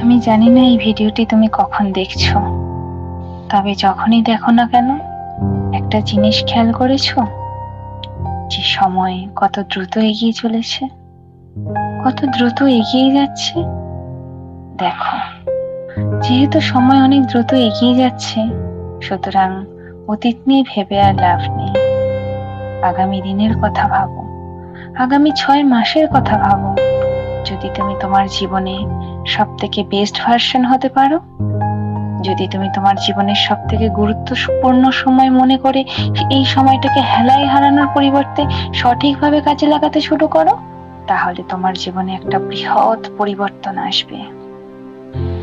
আমি জানি না এই ভিডিওটি তুমি কখন দেখছো, তবে যখনই দেখো না কেন একটা জিনিস খেয়াল করেছো যে সময় কত দ্রুত এগিয়ে চলেছে, কত দ্রুত এগিয়ে যাচ্ছে। দেখো, যেহেতু সময় অনেক দ্রুত এগিয়ে যাচ্ছে, সুতরাং অতীত নিয়ে ভেবে আর লাভ নেই। আগামী দিনের কথা ভাবো, আগামী 6 মাসের কথা ভাবো। যদি তুমি তোমার জীবনে সব থেকে বেস্ট ভার্সন হতে পারো, যদি তুমি তোমার জীবনের সব থেকে গুরুত্বপূর্ণ সময় মনে করে এই সময়টাকে হেলায় হারানোর পরিবর্তে সঠিকভাবে কাজে লাগাতে শুরু করো, তাহলে তোমার জীবনে একটা বৃহৎ পরিবর্তন আসবে।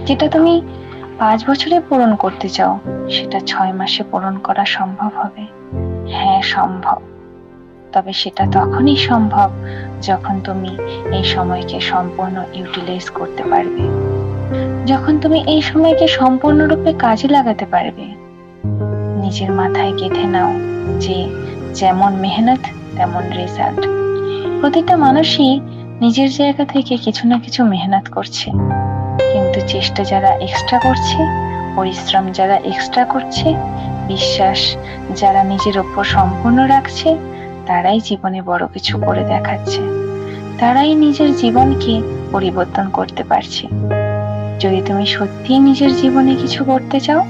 যেটা তুমি 5 বছরে পূরণ করতে চাও, সেটা 6 মাসে পূরণ করা সম্ভব হবে। হ্যাঁ, সম্ভব। তবে সেটা তখনই সম্ভব যখন তুমি এই সময়কে সম্পূর্ণ ইউটিলাইজ করতে পারবে, যখন তুমি এই সময়কে সম্পূর্ণরূপে কাজে লাগাতে পারবে। নিজের মাথায় গেঁথে নাও যে যেমন মেহনত তেমন রেজাল্ট। প্রতিটা মানুষই নিজের জায়গা থেকে কিছু না কিছু মেহনত করছে, কিন্তু চেষ্টা যারা এক্সট্রা করছে, পরিশ্রম যারা এক্সট্রা করছে, বিশ্বাস যারা নিজের ওপর সম্পূর্ণ রাখছে, তারাই জীবনে বড় কিছু করে দেখাচ্ছে। তারাই নিজের জীবনকে পরিবর্তন করতে পারছে। যদি তুমি সত্যিই নিজের জীবনে কিছু করতে চাও,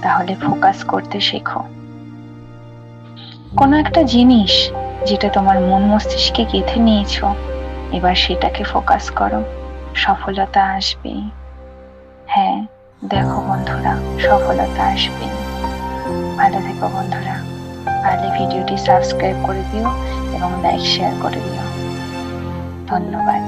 তাহলে ফোকাস করতে শেখো। কোনো একটা জিনিস যেটা তোমার মন মস্তিষ্কে গেঁথে নিয়েছো, এবার সেটাকে ফোকাস করো, সফলতা আসবেই। হ্যাঁ, দেখো বন্ধুরা, সফলতা আসবেই। ভালো থেকো বন্ধুরা। পারলে ভিডিওটি সাবস্ক্রাইব করে দিও এবং লাইক শেয়ার করে দিও। ধন্যবাদ।